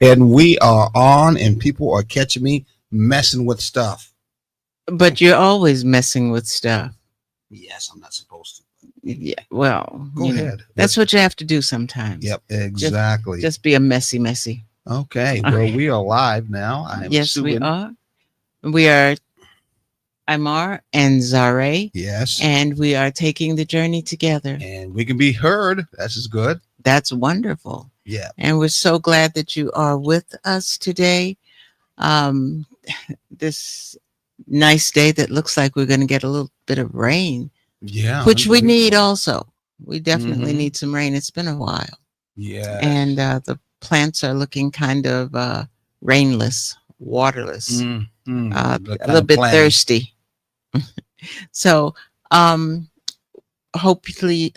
And we are on, and people are catching me messing with stuff. But you're always messing with stuff. Yes, I'm not supposed to. Yeah. Well, Go ahead. that's what you have to do sometimes. Yep, exactly. Just be a messy. Okay. Well, we are live now. I'm Yes, we Subin. are. We are Imar and Zare. Yes. And we are taking the journey together. And we can be heard. That's as good. That's wonderful. Yeah. And we're so glad that you are with us today. This nice day that looks like we're going to get a little bit of rain. Yeah. Which we need also. We definitely need some rain. It's been a while. Yeah. And the plants are looking kind of rainless, waterless, a little bit thirsty. So hopefully,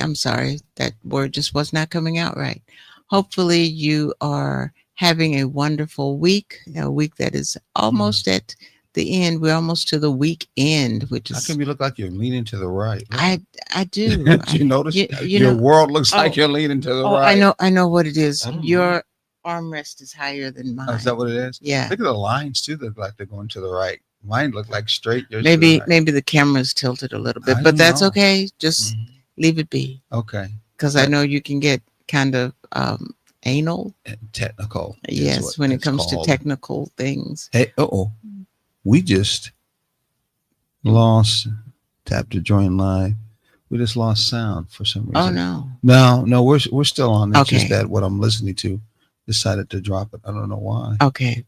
I'm sorry, that word just was not coming out right. Hopefully you are having a wonderful week, a week that is almost at the end. We're almost to the week end, which is. How come you look like you're leaning to the right? I do. Did you notice? Your world looks like you're leaning to the right. I know what it is. Your armrest is higher than mine. Oh, is that what it is? Yeah. Look at the lines too. They look like they're going to the right. Mine look like straight. Maybe the camera's tilted a little bit, but that's okay. Just leave it be. Okay. Because I know you can get kind of anal and technical. Yes, when it comes to technical things. Hey, we just lost. Tap to join live. We just lost sound for some reason. Oh no, we're still on. It's okay. Just that what I'm listening to decided to drop it. I don't know why. Okay,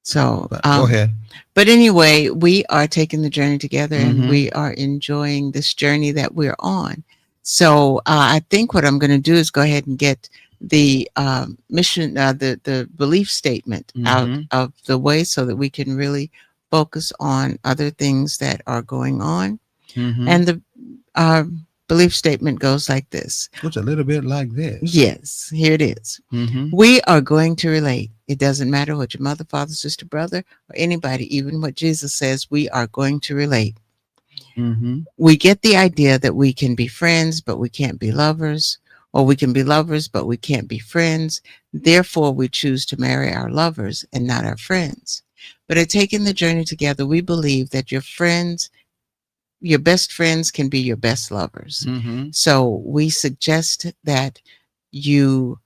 so go ahead. But anyway, we are taking the journey together, and we are enjoying this journey that we're on. So I think what I'm going to do is go ahead and get the mission, the belief statement out of the way, so that we can really focus on other things that are going on. And the belief statement goes like this. It's a little bit like this. Yes, here it is. We are going to relate. It doesn't matter what your mother, father, sister, brother, or anybody, even what Jesus says, we are going to relate. We get the idea that we can be friends, but we can't be lovers, or we can be lovers, but we can't be friends. Therefore, we choose to marry our lovers and not our friends. But at taking the journey together, we believe that your best friends can be your best lovers. So we suggest that you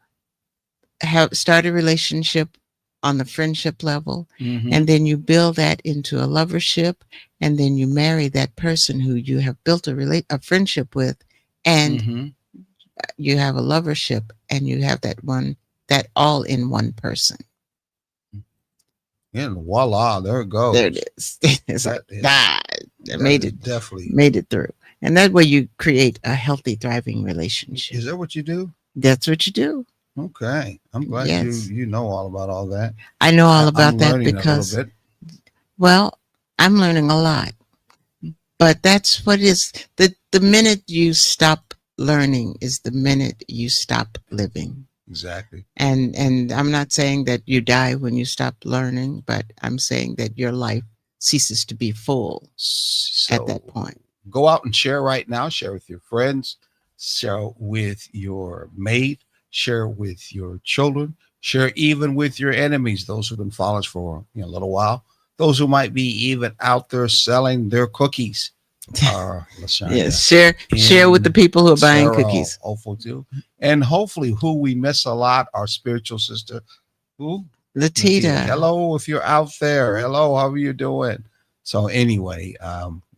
start a relationship on the friendship level, and then you build that into a lovership, and then you marry that person who you have built a friendship with, and you have a lovership, and you have that all in one person. And voila, there it goes. There it is. It's that made it through. And that way you create a healthy, thriving relationship. Is that what you do? That's what you do. Okay. I'm glad you know all about all that. I know all about that because, well, I'm learning a lot. But that's what is the minute you stop learning is the minute you stop living. Exactly. And I'm not saying that you die when you stop learning, but I'm saying that your life ceases to be full at that point. Go out and share right now. Share with your friends. Share with your mate. Share with your children. Share even with your enemies, those who've been following us for a little while. Those who might be even out there selling their cookies. Yes, share with the people who are buying cookies. And hopefully, who we miss a lot, our spiritual sister, Latita. Hello, if you're out there. Hello, how are you doing? So anyway,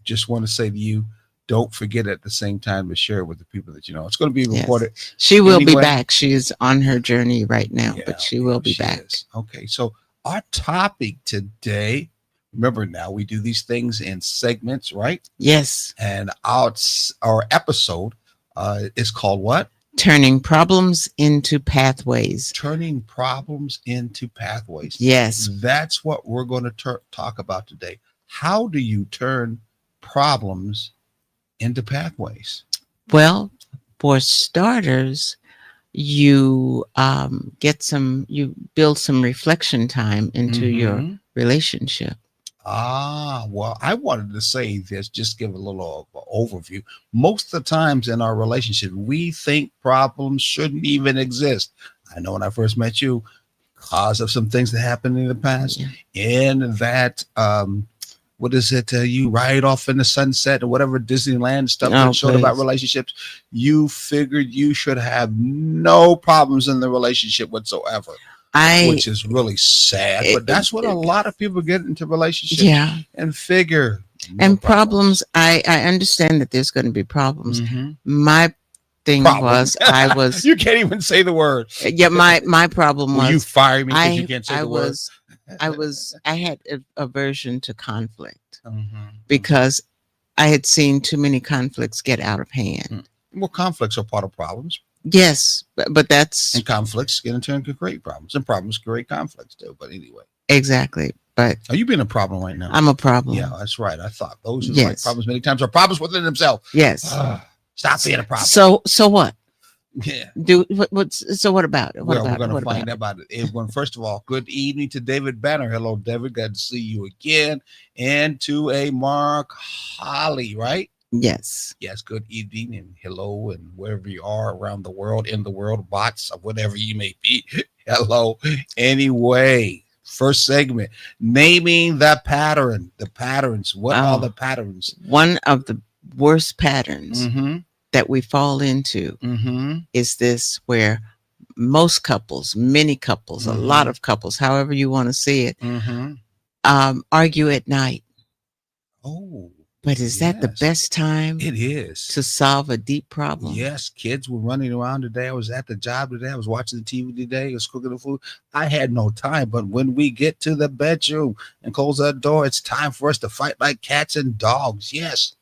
just want to say to you, don't forget at the same time to share with the people that you know. It's going to be recorded. Yes. She will be back. She is on her journey right now, but she will be back. Okay, so our topic today. Remember now, we do these things in segments, right? Yes. And our episode is called what? Turning problems into pathways. Turning problems into pathways. Yes. That's what we're going to talk about today. How do you turn problems into pathways? Well, for starters, you build some reflection time into your relationship. Well, I wanted to say this, just give a little overview. Most of the times in our relationship, we think problems shouldn't even exist. I know when I first met you, because of some things that happened in the past, and that what is it? You ride off in the sunset or whatever Disneyland stuff that showed about relationships. You figured you should have no problems in the relationship whatsoever, which is really sad. But that's what a lot of people get into relationships and figure. Problems. I understand that there's going to be problems. My thing was I was. You can't even say the word. Yeah, my problem was you fire me because you can't say the word. I had aversion to conflict because I had seen too many conflicts get out of hand. Well, conflicts are part of problems. Yes, but that's and conflicts can in turn create problems, and problems create conflicts too. But anyway, exactly. But are you being a problem right now? I'm a problem. Yeah, that's right. I thought those who like problems many times are problems within themselves. Yes. Stop being a problem. So what? Yeah. So what about it? We're going to find out about it. First of all, good evening to David Banner. Hello, David. Glad to see you again. And to a Mark Holly, right? Yes. Yes. Good evening and hello, and wherever you are around the world, in the world, bots of whatever you may be. Hello. Anyway, first segment, naming the pattern. The patterns. What are the patterns? One of the worst patterns that we fall into is this, where most couples, many couples, a lot of couples, however you want to see it, argue at night. Oh, but is that the best time? It is to solve a deep problem. Yes, kids were running around today. I was at the job today. I was watching the TV today. I was cooking the food. I had no time. But when we get to the bedroom and close that door, it's time for us to fight like cats and dogs. Yes.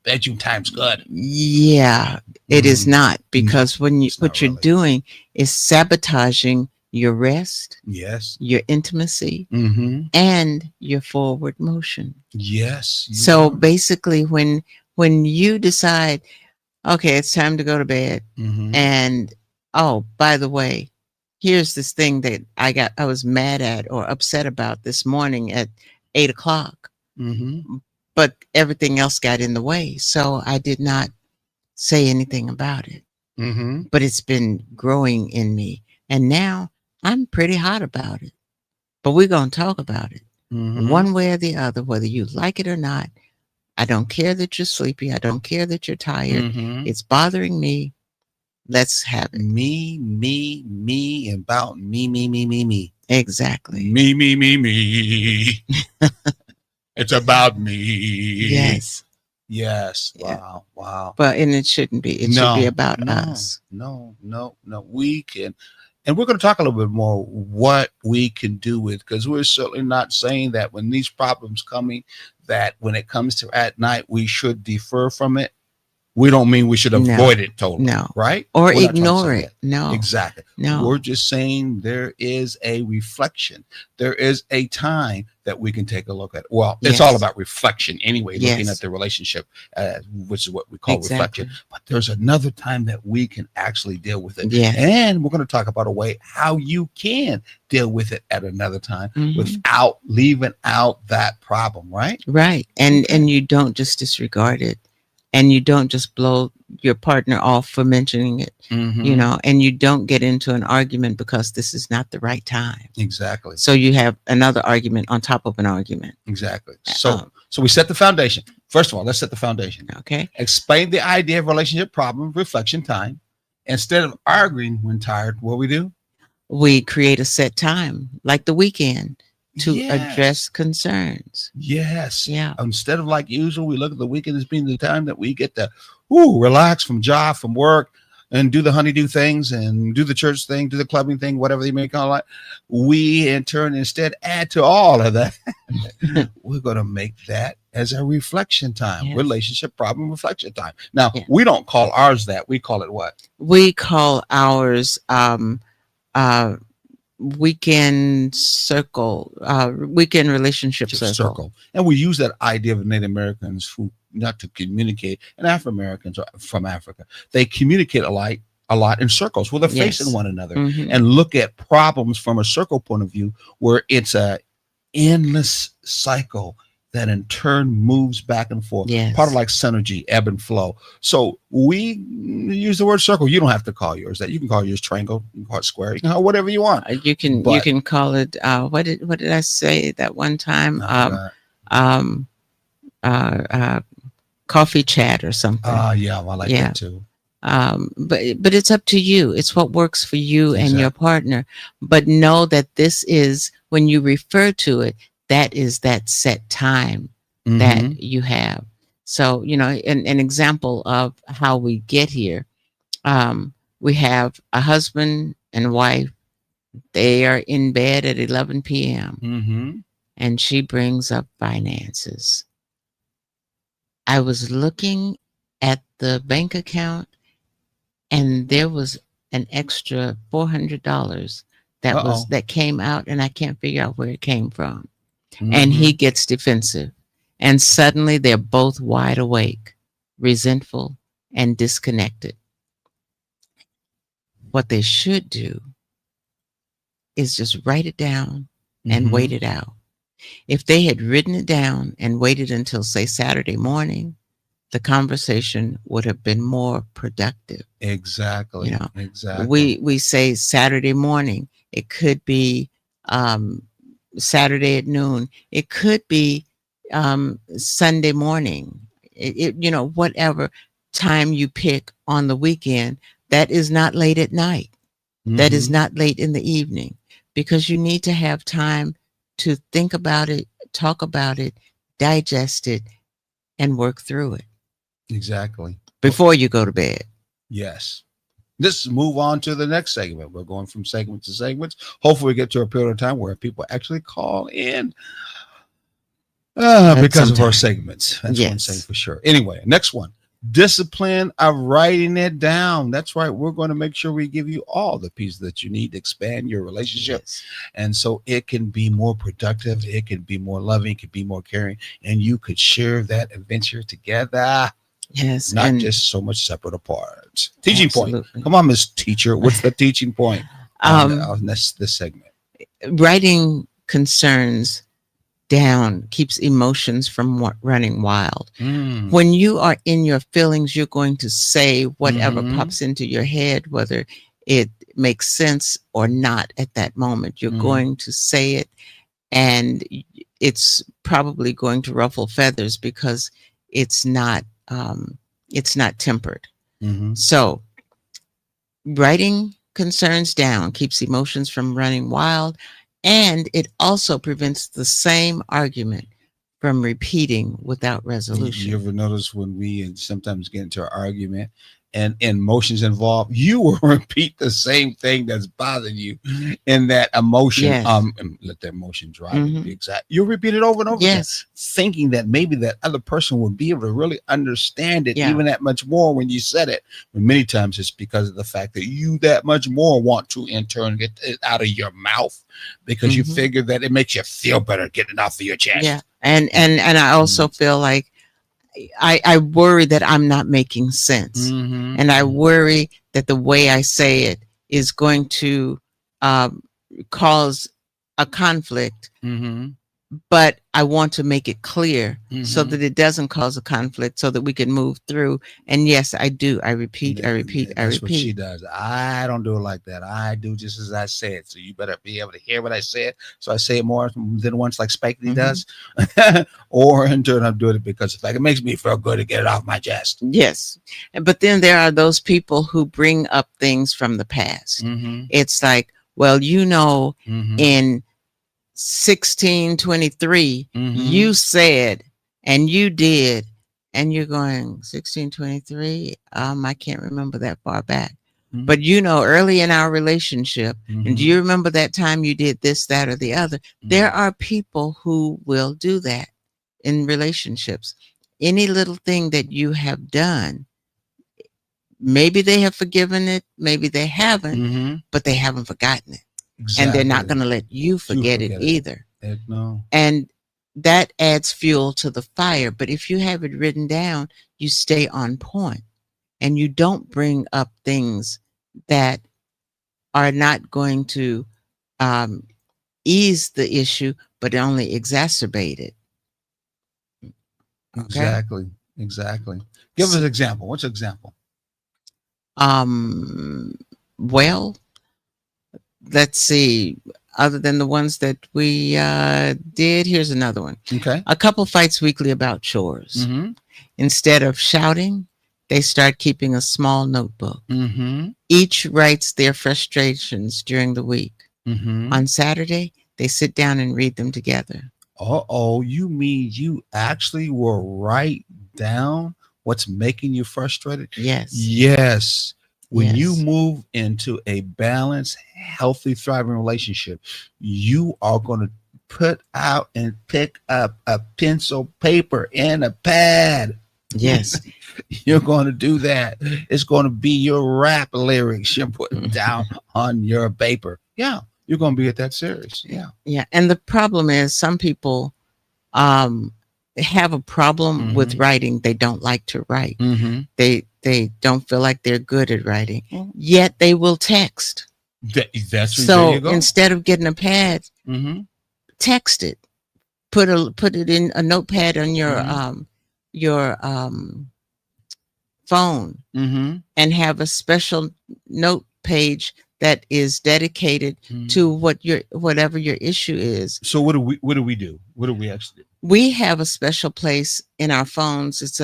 Bedroom time's good. Yeah, it is not, because when you what you're doing is sabotaging your rest, your intimacy, and your forward motion. Yes. So basically, when you decide, okay, it's time to go to bed, and oh, by the way, here's this thing that I was mad at or upset about this morning at 8 o'clock. But everything else got in the way. So I did not say anything about it. But it's been growing in me. And now I'm pretty hot about it. But we're going to talk about it. One way or the other, whether you like it or not. I don't care that you're sleepy. I don't care that you're tired. It's bothering me. Let's have it. Me, about me. Exactly. Me. It's about me. Yes. Wow. But and it shouldn't be. It should be about us. No. We can, and we're going to talk a little bit more what we can do with, because we're certainly not saying that when these problems coming, that when it comes to at night, we should defer from it. We don't mean we should avoid it totally. No. Right? Or ignore it. No. Exactly. No. We're just saying there is a reflection. There is a time that we can take a look at. Well, it's all about reflection anyway, looking at the relationship, which is what we call reflection. But there's another time that we can actually deal with it. And we're going to talk about a way how you can deal with it at another time without leaving out that problem, right? Right. And you don't just disregard it. And you don't just blow your partner off for mentioning it, and you don't get into an argument because this is not the right time. Exactly. So you have another argument on top of an argument. Exactly. So we set the foundation. First of all, let's set the foundation. Okay. Explain the idea of relationship problem, reflection time. Instead of arguing when tired, what we do? We create a set time, like the weekend, to address concerns. Yes. Yeah. Instead of like usual, we look at the weekend as being the time that we get to relax from job, from work, and do the honeydew things and do the church thing, do the clubbing thing, whatever they may call it. We in turn instead add to all of that. We're going to make that as a reflection time, relationship problem reflection time. Now, we don't call ours that. We call it what? We call ours weekend relationship circle. And we use that idea of Native Americans who not to communicate, and Afro Americans from Africa, they communicate a lot in circles where they're facing one another and look at problems from a circle point of view, where it's a endless cycle that in turn moves back and forth. Part of Yes. like synergy, ebb and flow. So we use the word circle. You don't have to call yours that. You can call yours triangle, you can call it square, you can call it whatever you want. You But can call it what did I say that one time? I forgot. Um uh Coffee chat or something. Yeah, I like Yeah. that too. But it's up to you. It's what works for you and your Exactly. partner. But know that this is when you refer to it, that is that set time that Mm-hmm. you have. So, an example of how we get here. We have a husband and wife. They are in bed at 11 p.m. Mm-hmm. and she brings up finances. I was looking at the bank account and there was an extra $400 Uh-oh. that came out, and I can't figure out where it came from. And he Mm-hmm. gets defensive, and suddenly they're both wide awake, resentful, and disconnected. What they should do is just write it down and Mm-hmm. wait it out. If they had written it down and waited until, say, Saturday morning, the conversation would have been more productive. You Exactly. know, Exactly. we say Saturday morning. It could be um, Saturday at noon. It could be Sunday morning. Whatever time you pick on the weekend, that is not late at night. That is Mm-hmm. not late in the evening, because you need to have time to think about it, talk about it, digest it, and work through it Exactly. Well, before you go to bed. yes. Let's move on to the next segment. We're going from segment to segments. Hopefully, we get to a period of time where people actually call in But because of our sometime, segments. That's one thing yes, for sure. Anyway, next one, discipline of writing it down. That's right. We're going to make sure we give you all the pieces that you need to expand your relationship. yes, And so it can be more productive, it can be more loving, it can be more caring, and you could share that adventure together, yes, not and just so much separate apart. Teaching point. absolutely. Come on, Miss Teacher. What's the teaching point um, on this segment? Writing concerns down keeps emotions from running wild. Mm. When you are in your feelings, you're going to say whatever Mm-hmm. pops into your head, whether it makes sense or not at that moment. You're Mm-hmm. going to say it, and it's probably going to ruffle feathers because it's not it's not tempered. Mm-hmm. So writing concerns down keeps emotions from running wild, and it also prevents the same argument from repeating without You resolution. ever notice when we sometimes get into an argument and emotions involved, you will repeat the same thing that's bothering you in that emotion. Yes. And let the emotion drive it. Be Hmm. exact. You'll repeat it over and over again, Yes. thinking that maybe that other person would be able to really understand it Yeah. even that much more when you said it. When many times it's because of the fact that you that much more want to in turn get it out of your mouth because you Hmm. figure that it makes you feel better getting it off of your Yeah. chest. And I also feel like I worry that I'm not making sense. Mm-hmm. And I worry that the way I say it is going to um, cause a conflict, Mm-hmm. but I want to make it clear so Mm-hmm. that it doesn't cause a conflict so that we can move through. And yes, I do. I repeat, I repeat, I That's what she repeat. does. I don't do it like that. I do just as I said. So you better be able to hear what I said. So I say it more than once, like Spike Lee Hmm. does, or in turn I'm doing it because it's like it makes me feel good to get it off my chest. Yes. But then there are those people who bring up things from the past. Mm-hmm. It's like, well, Mm-hmm. in 1623, Mm-hmm. you said and you did, and you're going 1623. I can't remember that far back. But early in our relationship, and do Mm-hmm. you remember that time you did this, that, or the other? There are people who will do that in relationships. Any little thing that you have done, maybe they have forgiven it, maybe they haven't, Mm-hmm. but they haven't forgotten it. And they're not Exactly. going to let you You forget it forget it. either. Heck no. And that adds fuel to the fire. But if you have it written down, you stay on point and you don't bring up things that are not going to um, ease the issue, but only exacerbate it. Okay. Exactly. Give us an example. What's an example? Well, let's see. Other than the ones that we did, here's another one. Okay. A couple fights weekly about chores. Mm-hmm. Instead of shouting, they start keeping a small notebook. Mm-hmm. Each writes their frustrations during the week. Mm-hmm. On Saturday, they sit down and read them together. Uh-oh, you mean you actually will write down what's making you frustrated? Yes. Yes. When you Yes. move into a balanced, healthy, thriving relationship, you are going to put out and pick up a pencil, paper, and a pad. Yes. You're going to do that. It's going to be your rap lyrics you're putting down on your paper. Yeah, you're going to be at that serious. Yeah. Yeah. And the problem is some people have a problem with writing. They don't like to write. Mm-hmm. They don't feel like they're good at writing. Well, Yet they will text. that's there So you go. instead of getting a pad, Mm-hmm. text it. Put it in a notepad on your phone, Mm-hmm. and have a special note page that is dedicated to whatever your issue is. So what do we do? What do we actually do? We have a special place in our phones. It's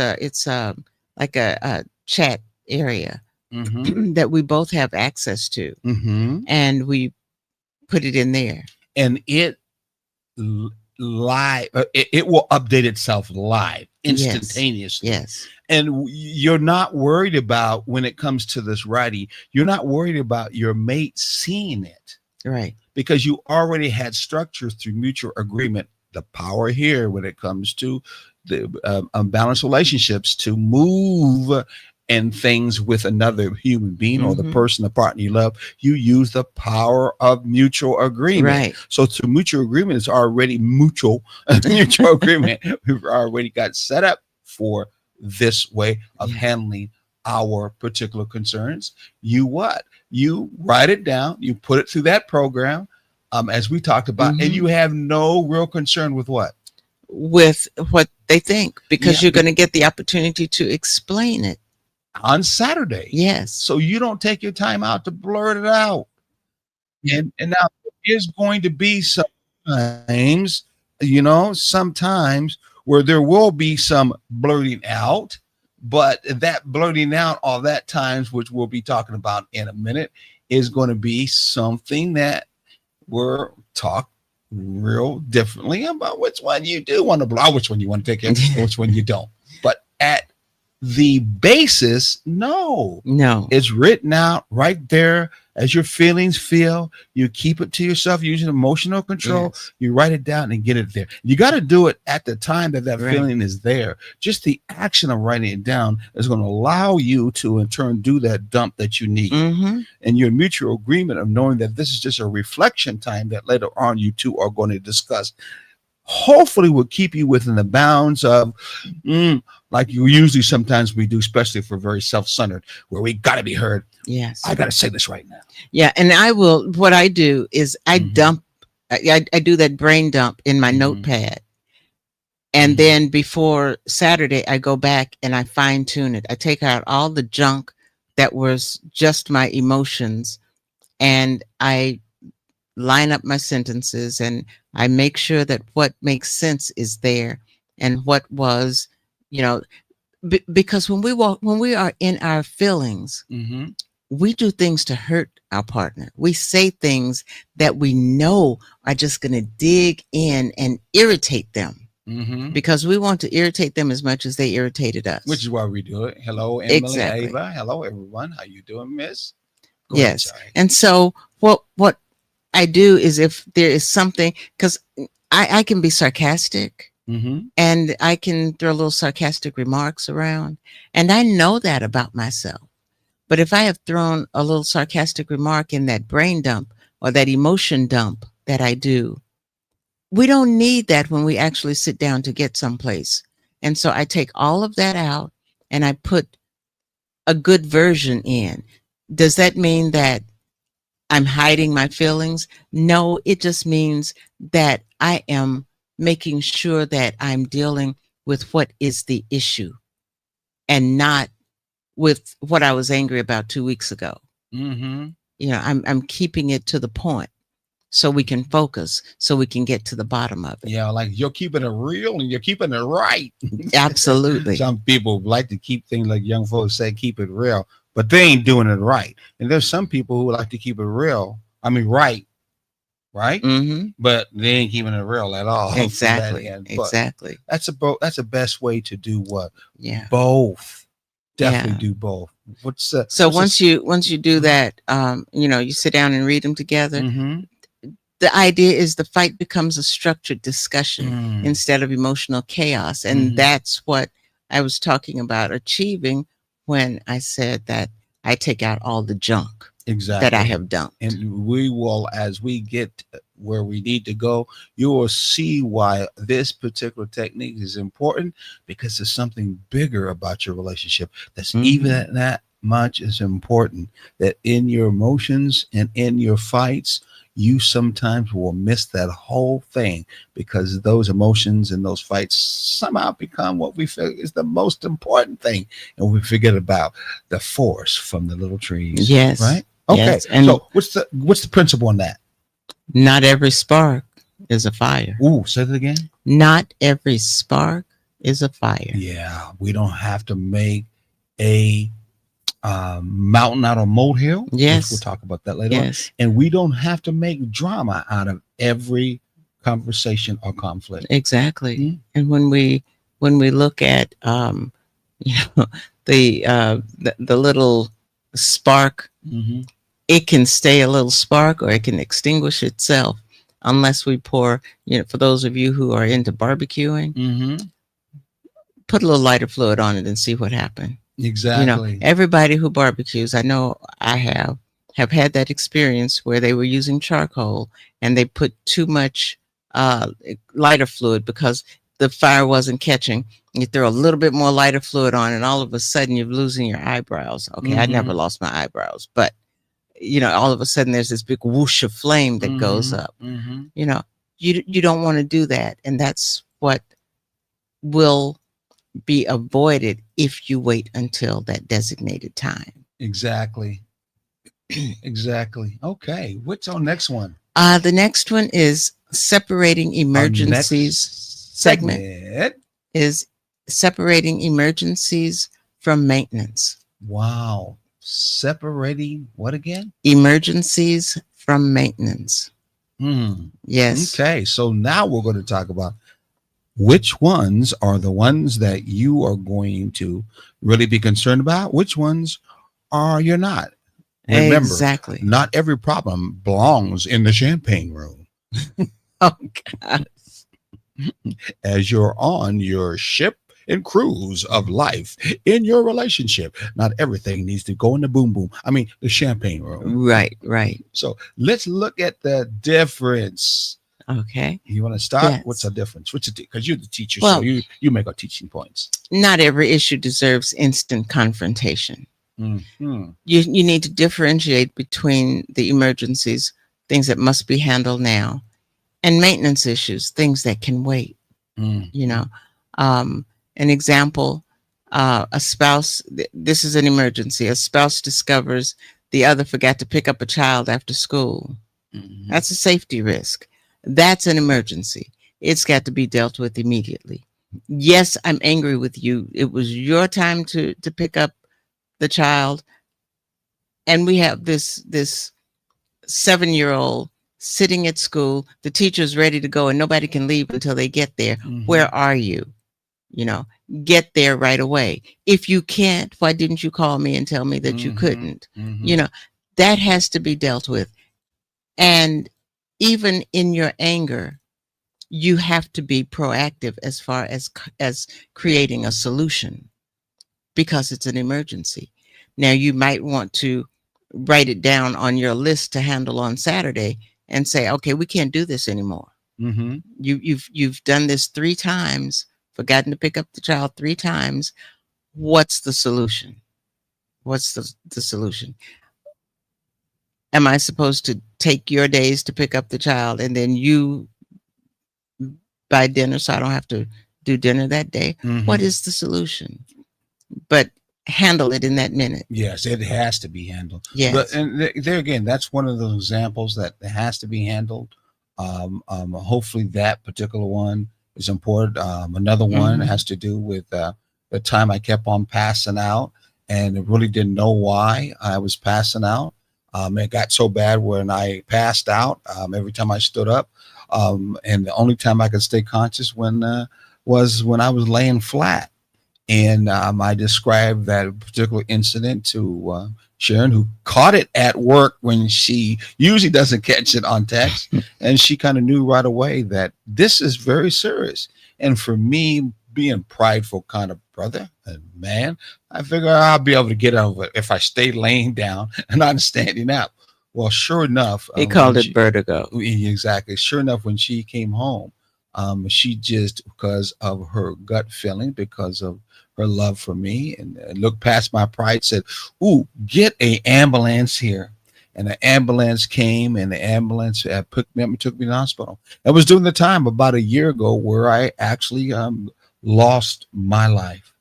a like a chat area Mm-hmm. that we both have access to, Mm-hmm. and we put it in there. And it live it will update itself live instantaneously. Yes. And you're not worried about, when it comes to this writing, you're not worried about your mate seeing it, Right. because you already had structures through mutual agreement. The power here when it comes to the unbalanced relationships to move and things with another human being or the person, the partner you love, you use the power of mutual agreement. Right. So through mutual agreement, it's already mutual agreement. We've already got set up for this way of handling our particular concerns. You write it down, you put it through that program, as we talked about, and you have no real concern with what they think, because you're going to get the opportunity to explain it on Saturday. Yes. So you don't take your time out to blurt it out. And now there's going to be sometimes where there will be some blurting out, but that blurting out all that times, which we'll be talking about in a minute, is going to be something that we're talk real differently about which one you do want to blow, which one you want to take in, which one you don't. But at the basis, no, it's written out right there as your feelings feel. You keep it to yourself using emotional control. Yes. You write it down and get it there. You got to do it at the time that feeling is there. Just the action of writing it down is going to allow you to in turn do that dump that you need. And your mutual agreement of knowing that this is just a reflection time that later on you two are going to discuss, hopefully will keep you within the bounds of like you usually sometimes we do, especially if we're very self-centered, where we got to be heard. Yes. I got to say this right now. Yeah. And what I do is I dump, I do that brain dump in my notepad. And then before Saturday, I go back and I fine tune it. I take out all the junk that was just my emotions, and I line up my sentences, and I make sure that what makes sense is there, and what was, because when we are in our feelings, we do things to hurt our partner. We say things that we know are just going to dig in and irritate them, because we want to irritate them as much as they irritated us. Which is why we do it. Hello, Emily, Ava. Hello, everyone. How you doing, Miss? Yes. And so what I do is, if there is something, because I can be sarcastic, and I can throw little sarcastic remarks around, and I know that about myself. But if I have thrown a little sarcastic remark in that brain dump or that emotion dump that I do, we don't need that when we actually sit down to get someplace. And so I take all of that out and I put a good version in. Does that mean that I'm hiding my feelings? No, it just means that I am making sure that I'm dealing with what is the issue and not with what I was angry about 2 weeks ago. Mm-hmm. I'm keeping it to the point so we can focus, so we can get to the bottom of it. Yeah, like you're keeping it real and you're keeping it right. Absolutely. Some people like to keep things, like young folks say, keep it real, but they ain't doing it right. And there's some people who like to keep it real. I mean, right, Mm-hmm. but they ain't keeping it real at all. Exactly. But Exactly. that's the best way to do what? Yeah. Both. Definitely Yeah. do both. So once you do that, you sit down and read them together. Mm-hmm. The idea is the fight becomes a structured discussion Mm. instead of emotional chaos. And Mhm. that's what I was talking about achieving when I said that I take out all the junk Exactly. that I have dumped. And we will, as we get where we need to go, you will see why this particular technique is important, because there's something bigger about your relationship that's even that much is important, that in your emotions and in your fights, you sometimes will miss that whole thing, because those emotions and those fights somehow become what we feel is the most important thing. And we forget about the forest from the little trees. Yes. Right? Okay. Yes. And so what's the principle on that? Not every spark is a fire. Ooh, say it again. Not every spark is a fire. Yeah, we don't have to make a mountain out of molehill. Yes. We'll talk about that later on. And we don't have to make drama out of every conversation or conflict. Exactly. Mm-hmm. And when we look at the little spark, it can stay a little spark or it can extinguish itself unless we pour, for those of you who are into barbecuing, put a little lighter fluid on it and see what happened. Exactly. Everybody who barbecues, I know I have had that experience where they were using charcoal and they put too much lighter fluid because the fire wasn't catching. You throw a little bit more lighter fluid on and all of a sudden you're losing your eyebrows. Okay, I never lost my eyebrows, but all of a sudden there's this big whoosh of flame that goes up. You don't want to do that. And that's what will be avoided if you wait until that designated time. Exactly. Exactly. Okay. What's our next one? The next one is separating emergencies. Segment is separating emergencies from maintenance. Wow. Separating what again? Emergencies from maintenance. Yes. Okay. So now we're going to talk about which ones are the ones that you are going to really be concerned about. Which ones are you not? Remember, exactly. Not every problem belongs in the champagne room. Oh, God. As you're on your ship and cruise of life in your relationship, not everything needs to go in the boom boom. I mean, the champagne room. Right, right. So let's look at the difference. Okay. You want to start? Yes. What's the difference? Because you're the teacher, well, so you make our teaching points. Not every issue deserves instant confrontation. You need to differentiate between the emergencies, things that must be handled now, and maintenance issues, things that can wait. An example, a spouse, this is an emergency. A spouse discovers the other forgot to pick up a child after school. That's a safety risk. That's an emergency. It's got to be dealt with immediately. Yes, I'm angry with you. It was your time to pick up the child. And we have this 7-year-old sitting at school. The teacher's ready to go and nobody can leave until they get there. Where are you? Get there right away. If you can't, why didn't you call me and tell me that you couldn't? That has to be dealt with. And even in your anger, you have to be proactive as far as creating a solution, because it's an emergency. Now, you might want to write it down on your list to handle on Saturday and say, okay, we can't do this anymore. You've done this 3 times, forgotten to pick up the child 3 times. What's the solution? What's the solution? Am I supposed to take your days to pick up the child and then you buy dinner so I don't have to do dinner that day. What is the solution? But handle it in that minute. Yes, it has to be handled. Yes. And there again, that's one of those examples that has to be handled. Hopefully, that particular one is important. Another one has to do with the time I kept on passing out, and I really didn't know why I was passing out. It got so bad when I passed out. Every time I stood up, and the only time I could stay conscious was when I was laying flat. And I described that particular incident to Sharon, who caught it at work when she usually doesn't catch it on text. And she kind of knew right away that this is very serious. And for me, being prideful kind of brother and man, I figure I'll be able to get over it if I stay laying down and not standing up. Well, sure enough. He called it vertigo. Exactly. Sure enough, when she came home, she just, because of her gut feeling, because of her love for me, and looked past my pride, said, "Ooh, get a ambulance here." And the ambulance came, and the ambulance picked me up and took me to the hospital. It was during the time about a year ago where I actually lost my life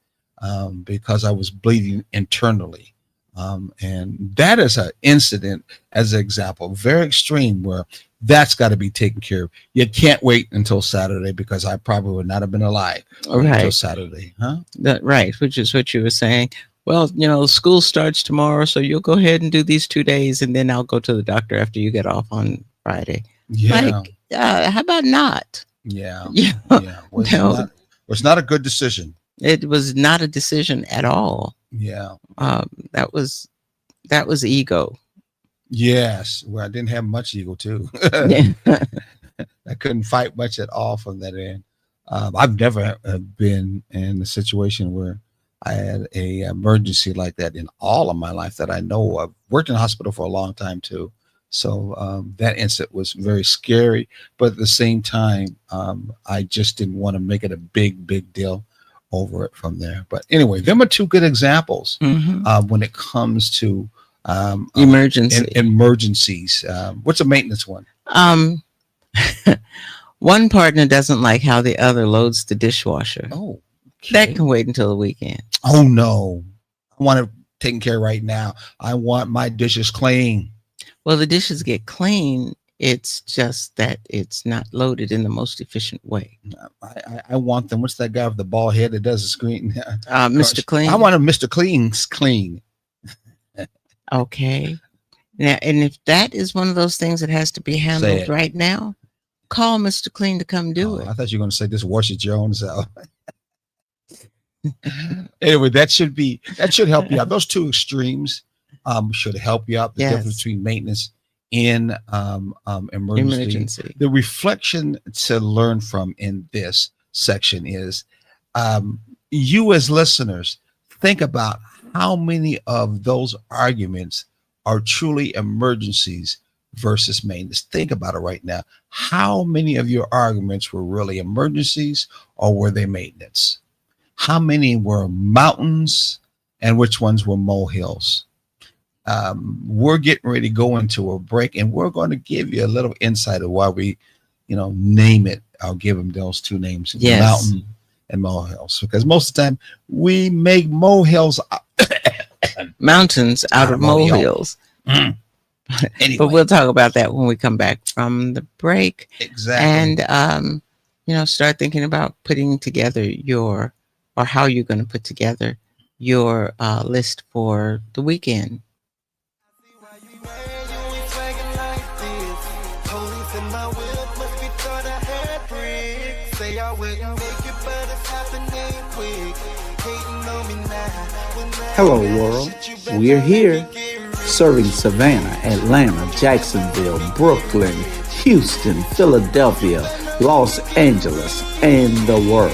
because I was bleeding internally. And that is an incident, as an example, very extreme, where that's got to be taken care of. You can't wait until Saturday, because I probably would not have been alive until Saturday. Right, which is what you were saying. Well, school starts tomorrow, so you'll go ahead and do these 2 days, and then I'll go to the doctor after you get off on Friday. Yeah. How about not? Yeah. Yeah. Well, it's not a good decision. It was not a decision at all. Yeah. That was ego. Yes. Well, I didn't have much ego too. I couldn't fight much at all from that end. I've never been in a situation where I had a emergency like that in all of my life that I know of. Worked in a hospital for a long time too. So that incident was very scary, but at the same time, I just didn't want to make it a big deal over it from there. But anyway, them are two good examples when it comes to emergencies. What's a maintenance one? One partner doesn't like how the other loads the dishwasher. Oh, okay. That can wait until the weekend. Oh no, I want it taken care of right now. I want my dishes clean. Well, the dishes get clean. It's just that it's not loaded in the most efficient way. I want them. What's that guy with the bald head that does the screen? Mr. Clean. I want a Mr. Clean's clean. Okay. Now, and if that is one of those things that has to be handled right now, call Mr. Clean to come do it. I thought you were going to say just wash it your own self. Anyway, that should help you out. Those two extremes should help you out. The difference between maintenance and emergency. The reflection to learn from in this section is you as listeners, think about how many of those arguments are truly emergencies versus maintenance. Think about it right now. How many of your arguments were really emergencies, or were they maintenance? How many were mountains and which ones were molehills? We're getting ready to go into a break, and we're going to give you a little insight of why we, name it. I'll give them those two names, mountain and molehills, because most of the time we make molehills, mountains out of molehills. Anyway. But we'll talk about that when we come back from the break. Exactly. And, start thinking about putting together or how you're going to put together your list for the weekend. Hello, world. We're here, serving Savannah, Atlanta, Jacksonville, Brooklyn, Houston, Philadelphia, Los Angeles, and the world.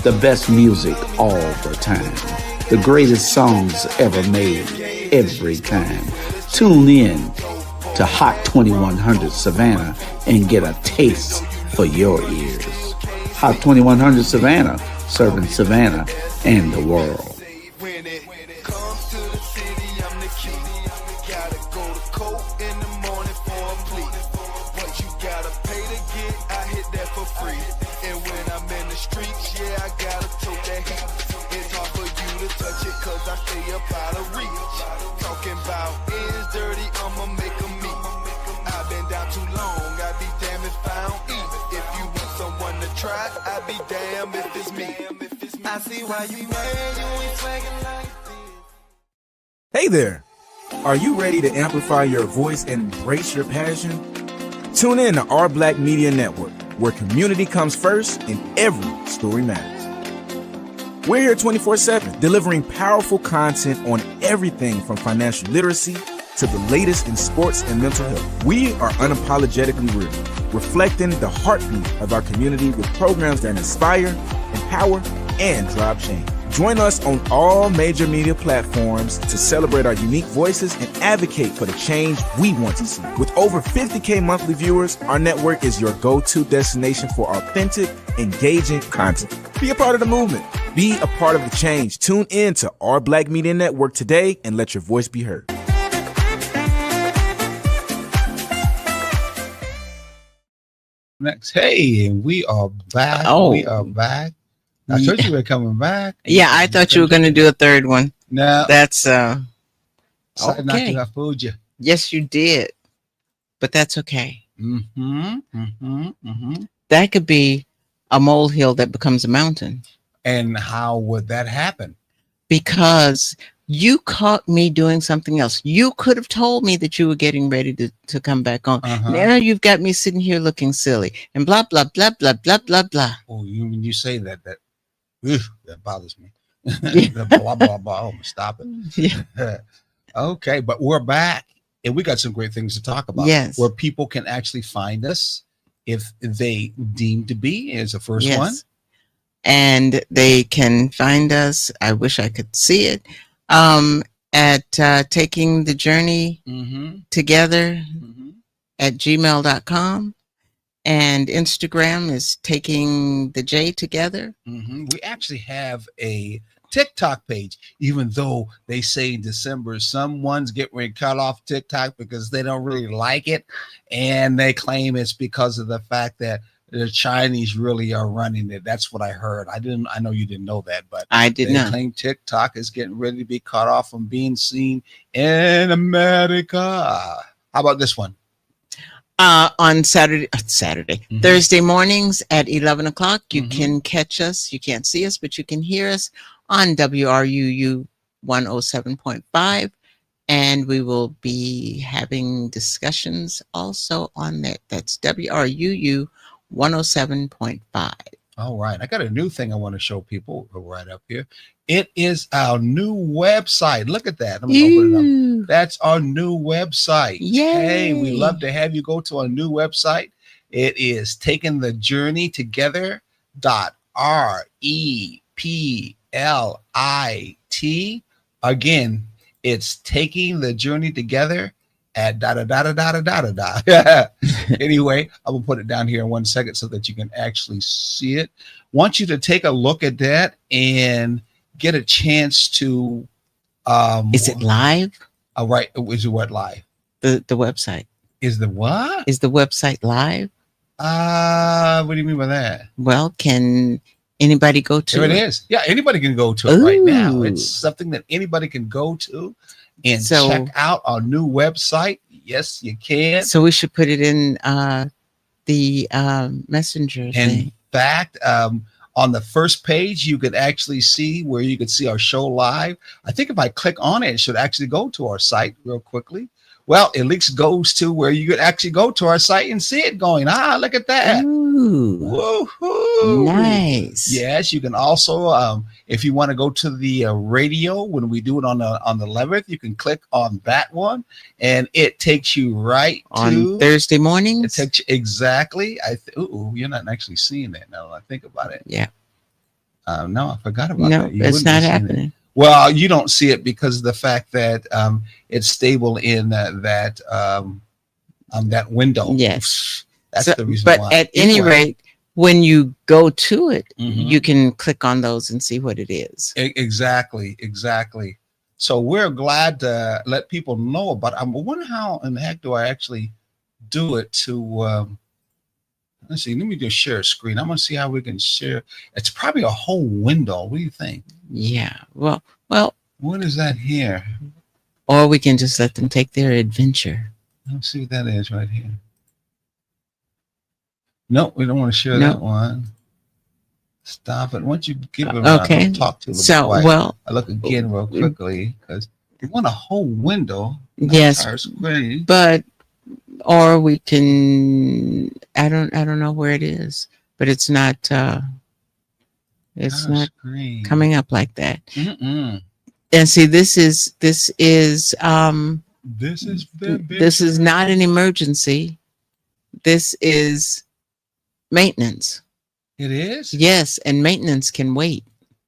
The best music all the time. The greatest songs ever made, every time. Tune in to Hot 2100 Savannah and get a taste for your ears. Hot 2100 Savannah, serving Savannah and the world. too long. I'd be damn if I don't eat. If you want someone to try, I'd be damn if it's me. I see why you mad, you ain't swagging like this. Hey there! Are you ready to amplify your voice and embrace your passion? Tune in to Our Black Media Network, where community comes first and every story matters. We're here 24/7, delivering powerful content on everything from financial literacy to the latest in sports and mental health. We are unapologetically real, reflecting the heartbeat of our community with programs that inspire, empower, and drive change. Join us on all major media platforms to celebrate our unique voices and advocate for the change we want to see. With over 50K monthly viewers, our network is your go-to destination for authentic, engaging content. Be a part of the movement. Be a part of the change. Tune in to Our Black Media Network today and let your voice be heard. Next, hey, and we are back. Oh. We are back. I told you we were coming back. Yeah, I thought you were going to do a third one. No, That's not okay. to, I fooled you. Yes, you did, but that's okay. Mm-hmm. That could be a molehill that becomes a mountain And how would that happen? because you caught me doing something else. You could have told me that you were getting ready to come back on. Uh-huh. Now you've got me sitting here looking silly and blah blah blah blah blah blah blah. Oh, when you say that bothers me. The blah blah blah. Oh, stop it. Yeah. Okay, but we're back, and we got some great things to talk about. Yes. Where people can actually find us if they deem to be is the first Yes. one. And they can find us. I wish I could see it. At taking the journey Mm-hmm. together Mm-hmm. at gmail.com, and Instagram is taking the J together. Mm-hmm. We actually have a TikTok page, even though they say in December someone's getting ready to cut off TikTok because they don't really like it, and they claim it's because of the fact that the Chinese really are running it. That's what I heard. I know you didn't know that, but I did they not. claim TikTok is getting ready to be cut off from being seen in America. How about this one? On Saturday, Mhm. Thursday mornings at 11 o'clock, you Mhm. can catch us. You can't see us, but you can hear us on WRUU 107.5. And we will be having discussions also on that. That's WRUU 107.5. All right. I got a new thing I want to show people right up here. It is our new website. Look at that. I'm going to open it up. Ew. That's our new website. Yay. Hey, we love to have you go to our new website. It is taking the journey together.replit. Again, it's taking the journey together at da da da da da da da da. Anyway, I will put it down here in 1 second so that you can actually see it. Want you to take a look at that and get a chance to Is it live? all right, is it what live? The website. Is the what? Is the website live? What do you mean by that? Well, can anybody go to There it is. Yeah, anybody can go to it right now. Ooh. It's something that anybody can go to and So- check out our new website. Yes, you can. So we should put it in the messenger In thing. fact, on the first page, you could actually see where you could see our show live. I think if I click on it, it should actually go to our site real quickly. Well, at least goes to where you could actually go to our site and see it going. Look at that. Ooh, Woohoo. nice. Yes, you can also, if you want to go to the radio when we do it on the 11th, you can click on that one, and it takes you right On to Thursday It mornings. takes you exactly. You're not actually seeing that now that I think about it. Yeah. No, I forgot about No, that. You it's wouldn't be not seeing it. happening. Well, you don't see it because of the fact that it's stable in that window. Yes. That's So- the reason but why. at any Anyway, rate, when you go to it, Mhm. you can click on those and see what it is. Exactly. So we're glad to let people know about it. I wonder how in the heck do I actually do it to let's see, let me just share a screen. I'm gonna see how we can share. It's probably a whole window. What do you think? Yeah. Well, What is that here? or we can just let them take their adventure. Let's see what that is right here. No, we don't want to share No. that one. Stop it. Once you give them Okay. talk to them So, quiet. well, I look again real quickly because we want a whole window, not yes, entire screen. but or we can. I don't know where it is, but it's not. It's Entire not screen. coming up like that. Mm-mm. And see, this is This is this is not an emergency. This is maintenance. It is. Yes, and maintenance can wait.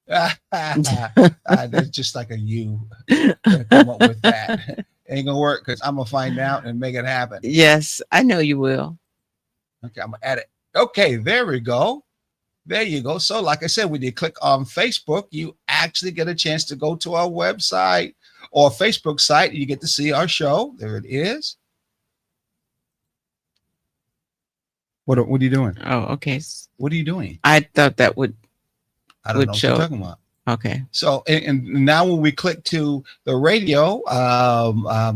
That's just like a you come up with that. Ain't gonna work because I'm gonna find out and make it happen. Yes, I know you will. Okay, I'm gonna add it. Okay, there we go. There you go. So, like I said, when you click on Facebook, you actually get a chance to go to our website or Facebook site. You get to see our show. There it is. What are you doing? Oh, okay. What are you doing? I thought that would. I don't Would know what show. you're talking about. Okay. So, and now when we click to the radio,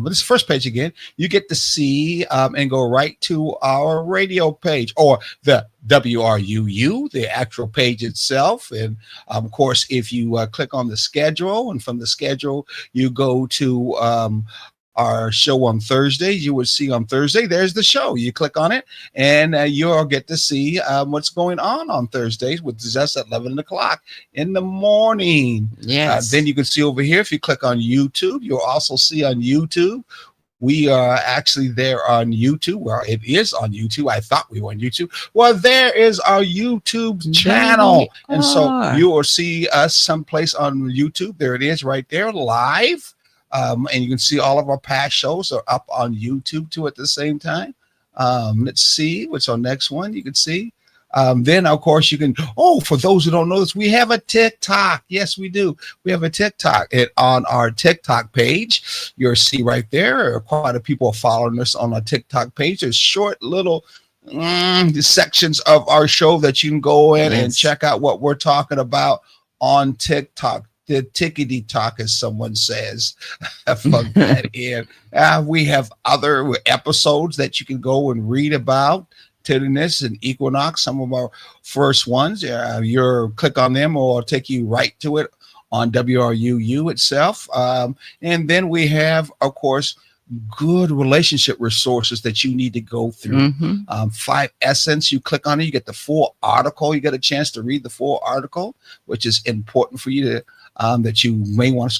this is the first page again, you get to see and go right to our radio page or the WRUU, the actual page itself. And of course, if you click on the schedule and from the schedule, you go to our show on Thursdays, you would see on Thursday, there's the show. You click on it and you'll get to see what's going on Thursdays, which is just at 11 o'clock in the morning. Yes. Then you can see over here, if you click on YouTube, you'll also see on YouTube. We are actually there on YouTube. Well, it is on YouTube. I thought we were on YouTube. Well, there is our YouTube channel. And so you will see us someplace on YouTube. There it is right there live. And you can see all of our past shows are up on YouTube too at the same time. Let's see what's our next one. You can see. Then, of course, you can. Oh, for those who don't know this, we have a TikTok. Yes, we do. We have a TikTok. On our TikTok page, you'll see right there. Quite a people are following us on our TikTok page. There's short little sections of our show that you can go in and check out what we're talking about on TikTok. The tickety talk, as someone says, plug that in. We have other episodes that you can go and read about. Tenderness and Equinox, some of our first ones. You click on them, or I'll take you right to it on WRUU itself. And then we have, of course, good relationship resources that you need to go through. 5 Essence, you click on it, you get the full article. You get a chance to read the full article, which is important for you to that you may want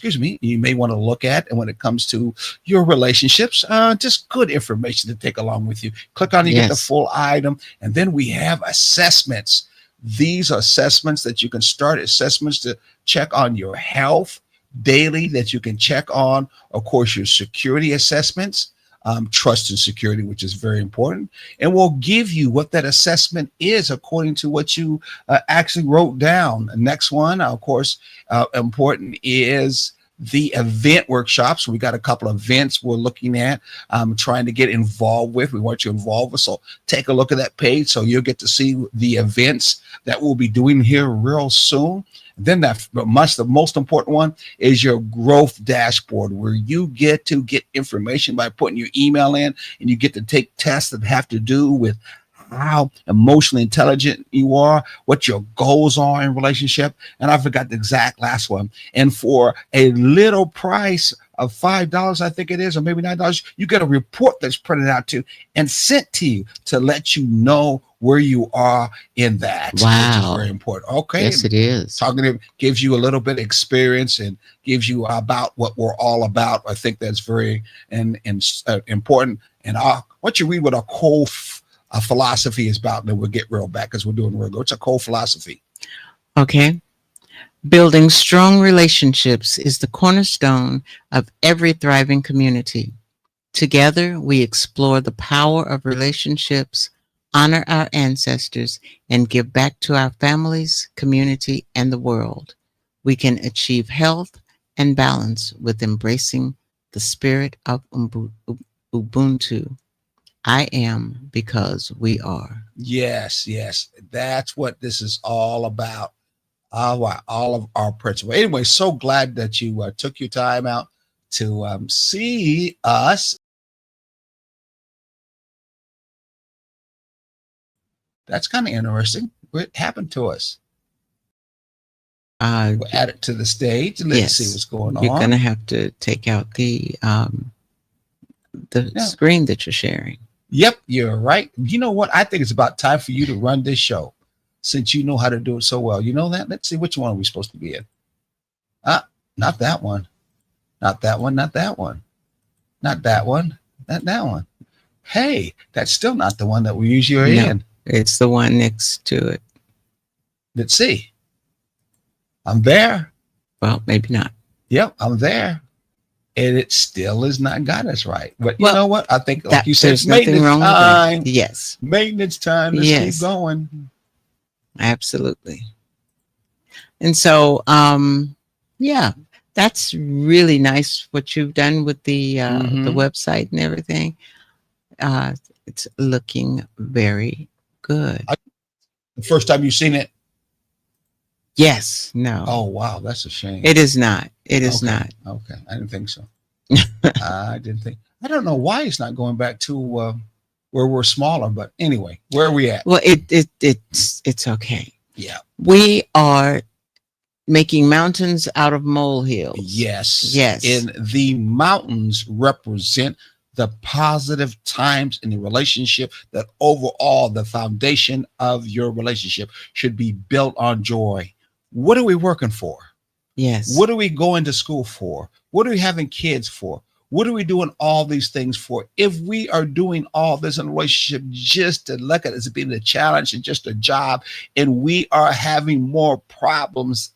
to look at. And when it comes to your relationships, just good information to take along with you. Click on it, you get the full item. And then we have assessments. These are assessments that you can start, assessments to check on your health daily, that you can check on, of course, your security assessments, trust and security, which is very important. And we'll give you what that assessment is according to what you actually wrote down. The next one, of course, important is the event workshops. We got a couple of events we're looking at, trying to get involved with. We want you involved with. So take a look at that page so you'll get to see the events that we'll be doing here real soon. Then the most important one is your growth dashboard, where you get to get information by putting your email in, and you get to take tests that have to do with how emotionally intelligent you are, what your goals are in relationship. And I forgot the exact last one. And for a little price of $5, I think it is, or maybe $9, you get a report that's printed out to and sent to you to let you know where you are in that. Wow. Which is very important. Okay. Yes, it is. Talking to gives you a little bit of experience and gives you about what we're all about. I think that's very important. And what you read what our core philosophy is about, and then we'll get real back because we're doing real good. It's a core philosophy. Okay. Building strong relationships is the cornerstone of every thriving community. Together, we explore the power of relationships, honor our ancestors, and give back to our families, community, and the world. We can achieve health and balance with embracing the spirit of Ubuntu. I am because we are. Yes. That's what this is all about. All of our principles. Anyway, so glad that you took your time out to see us. That's kind of interesting. What happened to us? Uh, We'll add it to the stage. Let's yes, see what's going you're on. going to have to take out the Yeah. screen that you're sharing. Yep, you're right. You know what? I think it's about time for you to run this show since you know how to do it so well. You know that? Let's see, which one are we supposed to be in? Not that one. Not that one. Not that one. Not that one. Not that one. Hey, that's still not the one that we usually are No. in. It's the one next to it. Let's see. I'm there. Well, maybe not. Yep, I'm there. And it still has not got us right. But you Well, know what? I think, like you said, there's it's nothing maintenance wrong time. with that. Yes, Maintenance time. Let's Yes. keep going. absolutely. And so, yeah, that's really nice what you've done with the Mhm. website and everything. It's looking very good. The first time you've seen it? Yes, no, Oh, wow. That's a shame. it is not. It is Okay. not. Okay. I didn't think so. I didn't think. I don't know why it's not going back to where we're smaller, but anyway, where are we at? Well, it's okay. Yeah. We are making mountains out of molehills. Yes. Yes. And the mountains represent the positive times in the relationship, that overall the foundation of your relationship should be built on joy. What are we working for? Yes. What are we going to school for? What are we having kids for? What are we doing all these things for? If we are doing all this in a relationship just to look at it as being a challenge and just a job, and we are having more problems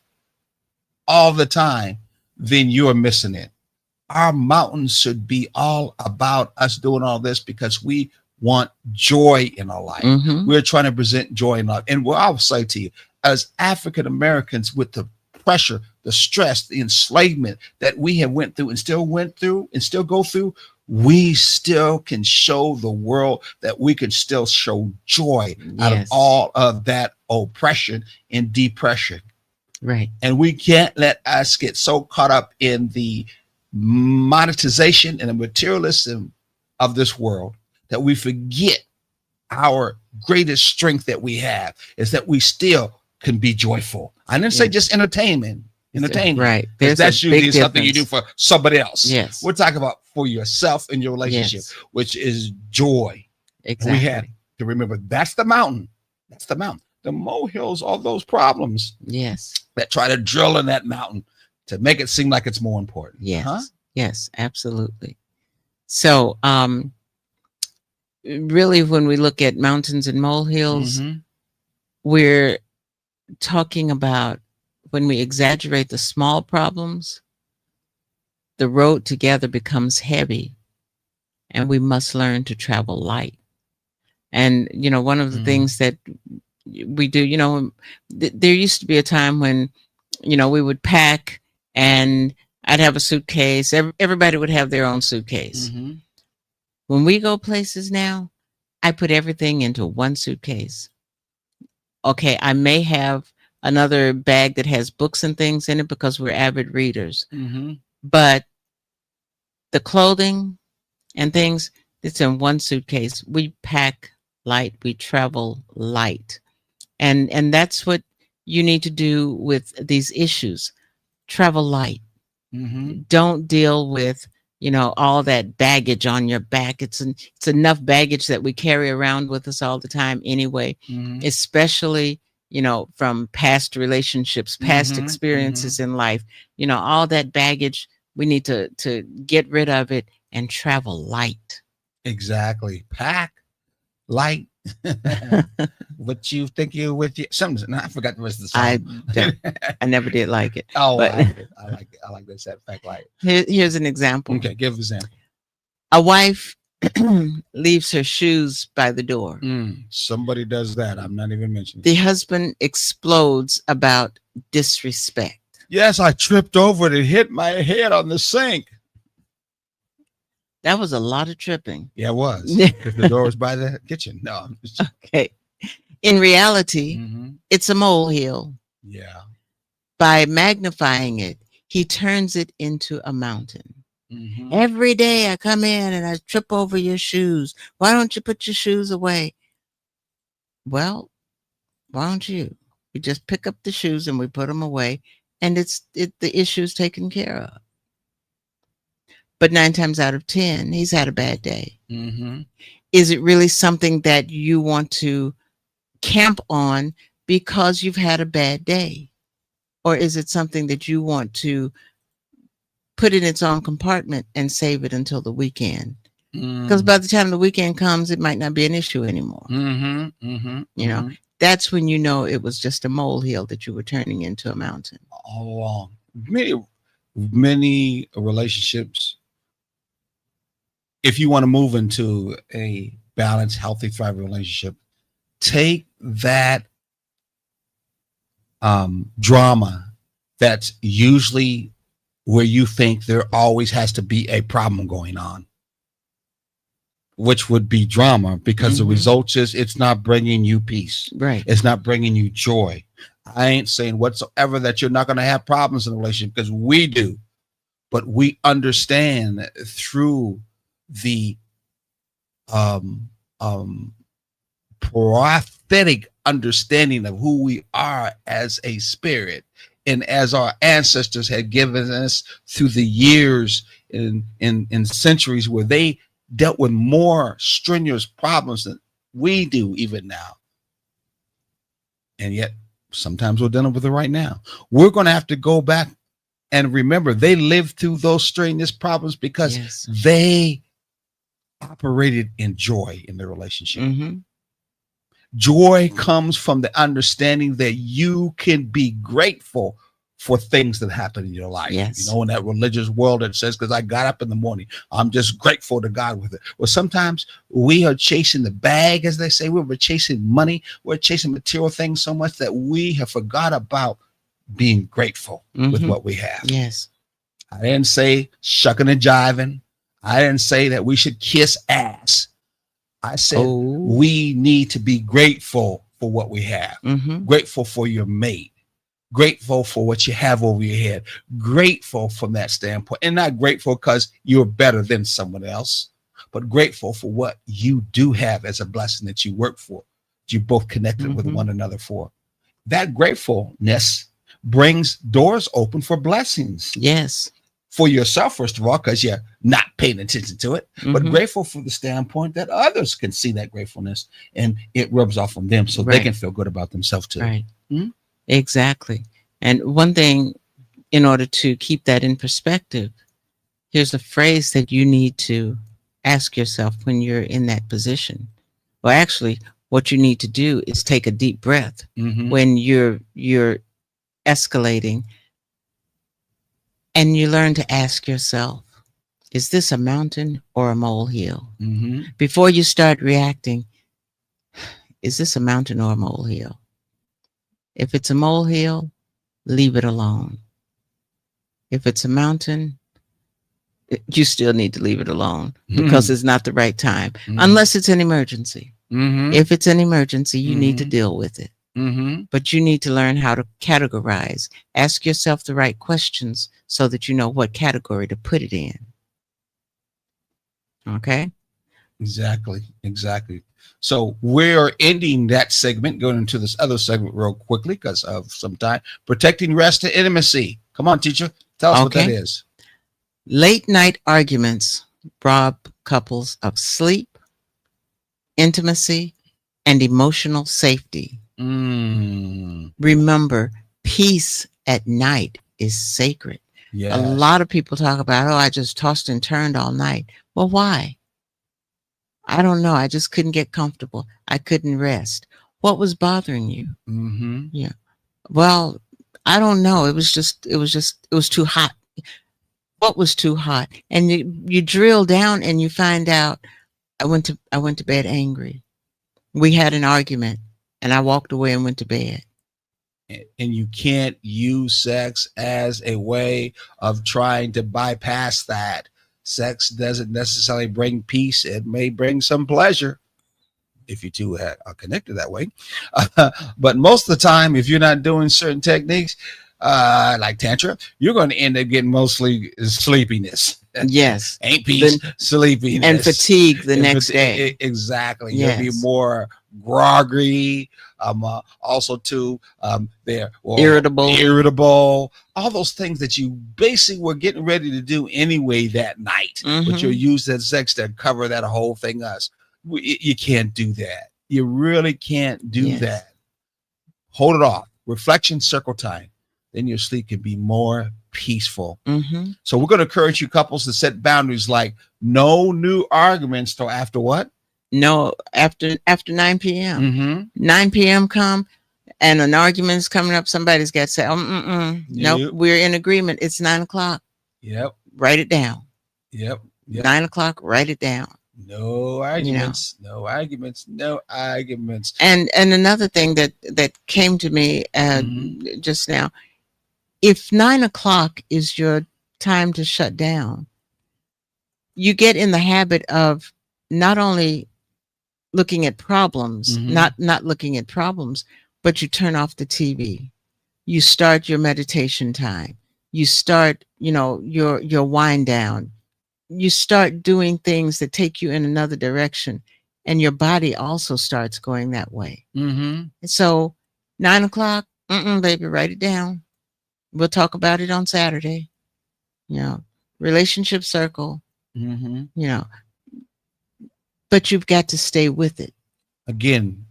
all the time, then you're missing it. Our mountains should be all about us doing all this because we want joy in our life. Mhm. We're trying to present joy in life. And what I'll say to you, as African Americans, with the pressure, the stress, the enslavement that we have went through and still go through, we still can show the world that we can still show joy out of Yes. all of that oppression and depression. Right. And we can't let us get so caught up in the monetization and the materialism of this world that we forget our greatest strength that we have is that we still can be joyful. I didn't say Yes. just entertainment. Right. There's That's a usually big something you do difference. for somebody else. Yes. We're talking about for yourself and your relationship, Yes. which is joy. Exactly. We have to remember that's the mountain. That's the mountain. The molehills are those problems Yes. that try to drill in that mountain to make it seem like it's more important. Yes. Huh? Yes, absolutely. So, really, when we look at mountains and molehills, Mhm. we're talking about when we exaggerate the small problems, the road together becomes heavy, and we must learn to travel light. And, one of the Mhm. things that we do, there used to be a time when, we would pack and I'd have a suitcase. Everybody would have their own suitcase. Mhm. When we go places now, I put everything into one suitcase. Okay, I may have another bag that has books and things in it because we're avid readers. Mhm. But the clothing and things, it's in one suitcase. We pack light, we travel light. And that's what you need to do with these issues. Travel light. Mhm. Don't deal with, all that baggage on your back. It's enough baggage that we carry around with us all the time anyway, Mhm. especially, from past relationships, past Mhm. experiences in life. All that baggage, we need to get rid of it and travel light. Exactly. Pack light. What you think you with you? Something. I forgot the rest of the song. I never did like it. Oh, But I like it. I like it. I like this. That pack light. here's an example. Okay, give an example. A wife leaves her shoes by the door. Somebody does that. I'm not even mentioning. The husband explodes about disrespect. Yes, I tripped over it and hit my head on the sink. That was a lot of tripping. Yeah, it was. Because the door was by the kitchen. No. I'm just- Okay. In reality, Mhm. it's a molehill. Yeah. By magnifying it, he turns it into a mountain. Mhm. Every day I come in and I trip over your shoes. Why don't you put your shoes away? Well, why don't you? We just pick up the shoes and we put them away, and the issue's taken care of. But 9 times out of 10, he's had a bad day. Mm-hmm. Is it really something that you want to camp on because you've had a bad day? Or is it something that you want to put in its own compartment and save it until the weekend? Because by the time the weekend comes, it might not be an issue anymore. Mm-hmm. Mm-hmm. You know, that's when you know it was just a molehill that you were turning into a mountain. All along. Many relationships, if you want to move into a balanced, healthy, thriving relationship, take that drama that's usually where you think there always has to be a problem going on, which would be drama, because the result is it's not bringing you peace. Right. It's not bringing you joy. I ain't saying whatsoever that you're not going to have problems in a relationship, because we do, but we understand through the prophetic understanding of who we are as a spirit, and as our ancestors had given us through the years in centuries, where they dealt with more strenuous problems than we do even now. And yet sometimes we're dealing with it right now. We're going to have to go back and remember they lived through those strenuous problems because they operated in joy in their relationship. Mm-hmm. Joy comes from the understanding that you can be grateful for things that happen in your life. Yes. You know, in that religious world that says, because I got up in the morning, I'm just grateful to God with it. Well, sometimes we are chasing the bag, as they say. We're chasing money. We're chasing material things so much that we have forgot about being grateful with what we have. Yes. I didn't say shucking and jiving. I didn't say that we should kiss ass. I said we need to be grateful for what we have. Grateful for your mate. Grateful for what you have over your head. Grateful from that standpoint. And not grateful because you're better than someone else, but grateful for what you do have as a blessing that you work for, that you both connected with one another for. That gratefulness brings doors open for blessings. Yes. For yourself, first of all, because you're not paying attention to it, but grateful for the standpoint that others can see that gratefulness and it rubs off on them, so they can feel good about themselves too. Right. Exactly. And one thing, in order to keep that in perspective, here's a phrase that you need to ask yourself when you're in that position. Well, actually, what you need to do is take a deep breath when you're escalating. And you learn to ask yourself, is this a mountain or a molehill? Before you start reacting, is this a mountain or a molehill? If it's a molehill, leave it alone. If it's a mountain, you still need to leave it alone because it's not the right time, unless it's an emergency. If it's an emergency, you need to deal with it. But you need to learn how to categorize. Ask yourself the right questions so that you know what category to put it in. Okay? Exactly. So we're ending that segment, going into this other segment real quickly because of some time. Protecting rest and intimacy. Come on, teacher. Tell us what that is. Late night arguments rob couples of sleep, intimacy, and emotional safety. Remember, peace at night is sacred. A lot of people talk about, I just tossed and turned all night. Well, why? I don't know. I just couldn't get comfortable. I couldn't rest. What was bothering you? Yeah. Well, I don't know. It was too hot. What was too hot? And you drill down and you find out, I went to bed angry. We had an argument and I walked away and went to bed. And you can't use sex as a way of trying to bypass that. Sex doesn't necessarily bring peace. It may bring some pleasure if you two are connected that way. But most of the time, if you're not doing certain techniques, like tantra, you're going to end up getting mostly sleepiness. Yes. Ain't peace, sleepiness. And fatigue the next day. Exactly. Yes. You'll be more groggy. Also too, irritable, all those things that you basically were getting ready to do anyway that night, but you'll use that sex to cover that whole thing. You can't do that. You really can't do that. Hold it off. Reflection, circle time. Then your sleep can be more peaceful. So we're going to encourage you couples to set boundaries like no new arguments till after what? No, after 9 p.m. 9 p.m. come and an argument's coming up. Somebody's got to say, no, we're in agreement. It's 9 o'clock. Yep. Write it down. Yep. 9 o'clock, write it down. No arguments, no arguments. And another thing that came to me just now, if 9 o'clock is your time to shut down, you get in the habit of not only looking at problems, not looking at problems, but you turn off the TV. You start your meditation time. You start, your wind down. You start doing things that take you in another direction, and your body also starts going that way. So 9 o'clock, baby, write it down. We'll talk about it on Saturday. Relationship circle, but you've got to stay with it. Again,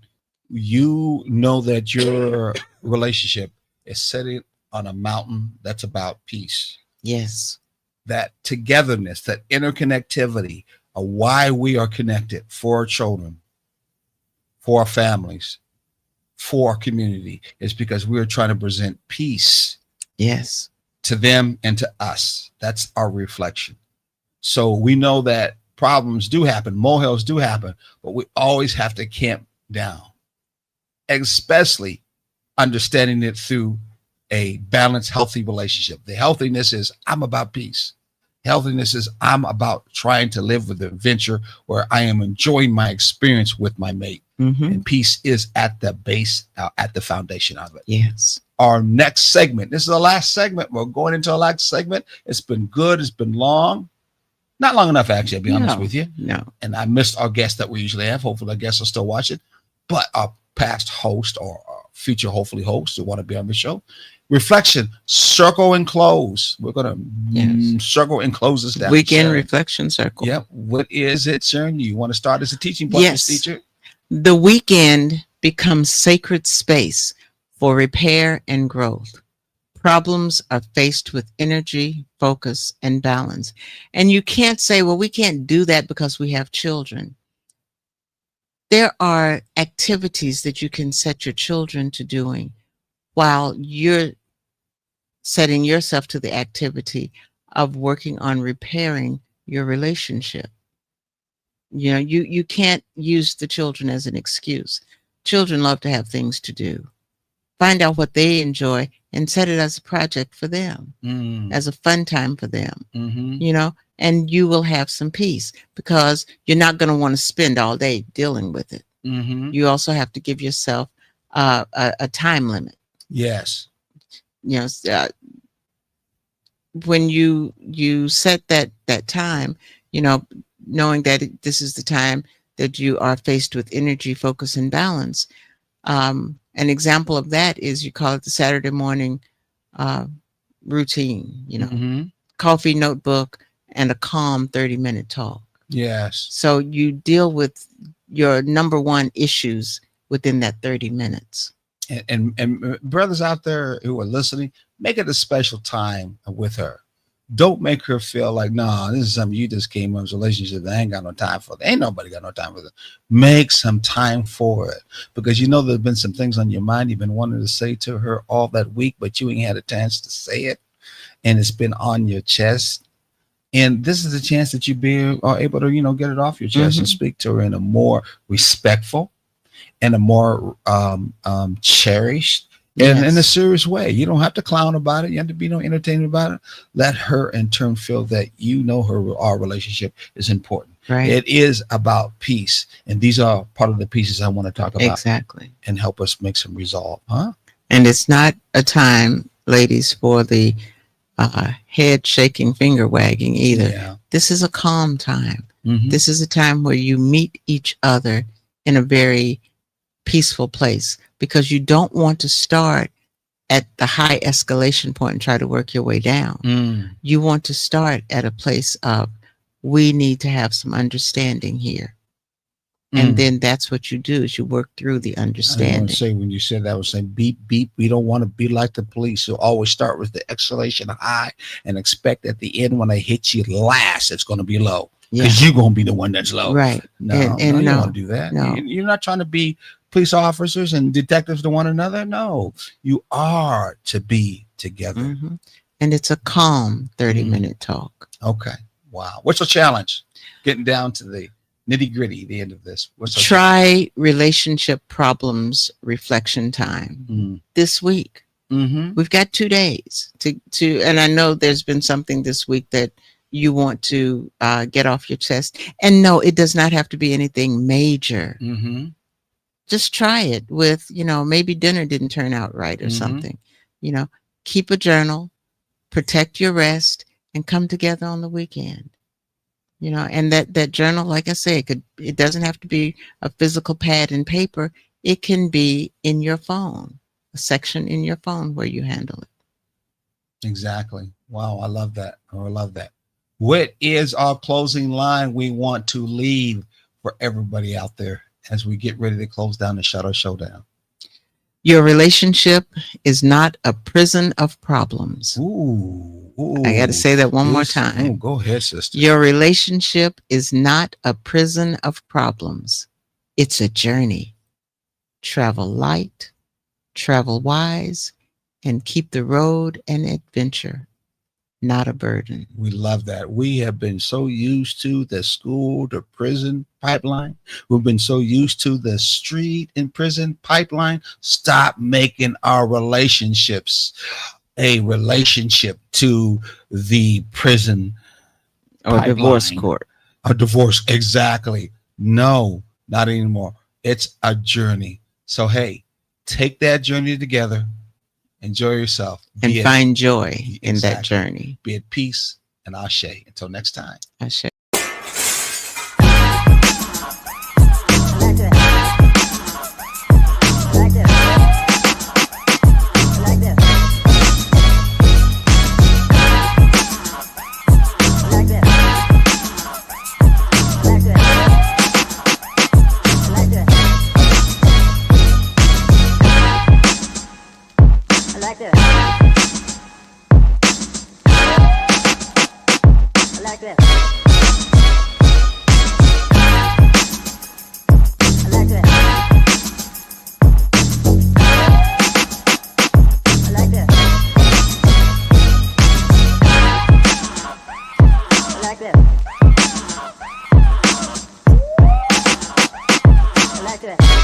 you know that your relationship is sitting on a mountain that's about peace. Yes. That togetherness, that interconnectivity of why we are connected for our children, for our families, for our community is because we're trying to present peace. Yes. To them and to us. That's our reflection. So we know that problems do happen, molehills do happen, but we always have to camp down, especially understanding it through a balanced, healthy relationship. The healthiness is I'm about peace. Healthiness is I'm about trying to live with the adventure where I am enjoying my experience with my mate. And peace is at the base, at the foundation of it. Yes. Our next segment. This is the last segment. We're going into our last segment. It's been good. It's been long. Not long enough, actually, I'll be honest with you. No. And I missed our guests that we usually have. Hopefully our guests will still watch it. But our past host or future, hopefully, hosts who want to be on the show. Reflection, circle and close. We're going to circle and close this down. Weekend reflection circle. Yep. What is it, Sharon? You want to start as a teaching point, yes. teacher? The weekend becomes sacred space for repair and growth. Problems are faced with energy, focus, and balance. And you can't say, well, we can't do that because we have children. There are activities that you can set your children to doing while you're setting yourself to the activity of working on repairing your relationship. You can't use the children as an excuse. Children love to have things to do. Find out what they enjoy and set it as a project for them, as a fun time for them, and you will have some peace because you're not going to want to spend all day dealing with it. You also have to give yourself a time limit. Yes. When you set that time, knowing that this is the time that you are faced with energy, focus, and balance. An example of that is you call it the Saturday morning routine, coffee, notebook, and a calm 30-minute talk. Yes. So you deal with your number one issues within that 30 minutes. And brothers out there who are listening, make it a special time with her. Don't make her feel like, nah, this is something you just came into a relationship. I ain't got no time for it. Ain't nobody got no time for it. Make some time for it. Because there's been some things on your mind you've been wanting to say to her all that week, but you ain't had a chance to say it. And it's been on your chest. And this is a chance that you are able to, get it off your chest and speak to her in a more respectful and a more cherished and in a serious way. You don't have to clown about it. You have to be entertainment about it. Let her in turn feel that our relationship is important. Right. It is about peace. And these are part of the pieces I want to talk about. Exactly. And help us make some resolve. Huh? And it's not a time ladies, for the head shaking, finger wagging either. Yeah. This is a calm time. Mhm. This is a time where you meet each other in a very peaceful place, because you don't want to start at the high escalation point and try to work your way down. Mm. You want to start at a place of, we need to have some understanding here. And then that's what you do, is you work through the I want understanding. to say, when you said that, I was saying beep, beep. We don't want to be like the police who always start with the escalation high and expect at the end when they hit you last, it's going to be low. Yeah. Because you're going to be the one that's low. Right. No, And no, you no, don't want to do that. no. You're not trying to be police officers and detectives to one another. No, you are to be together. Mhm. And it's a calm 30-minute talk. Okay. Wow. What's the challenge? Getting down to the nitty gritty, the end of this. What's our Try relationship problems reflection time challenge? this week. Mm-hmm. We've got 2 days to, and I know there's been something this week that you want to get off your chest. And no, it does not have to be anything major. Mm-hmm. Just try it with, maybe dinner didn't turn out right or something. Keep a journal, protect your rest, and come together on the weekend. And that journal, like I say, it doesn't have to be a physical pad and paper. It can be in your phone, a section in your phone where you handle it. Exactly. Wow. I love that. Oh, I love that. What is our closing line we want to leave for everybody out there as we get ready to close down and shut our show down? Your relationship is not a prison of problems. Ooh. I got to say that one more time. Oh, go ahead, sister. Your relationship is not a prison of problems. It's a journey. Travel light, travel wise, and keep the road an adventure, not a burden. We love that. We have been so used to the school to prison pipeline. We've been so used to the street and prison pipeline. Stop making our relationships a relationship to the prison Or pipeline. divorce court. A divorce. Exactly. No, not anymore. It's a journey. So, hey, take that journey together. Enjoy yourself. And find joy in that Exactly. journey. Be at peace and ashe. Until next time. Ashe. I like that.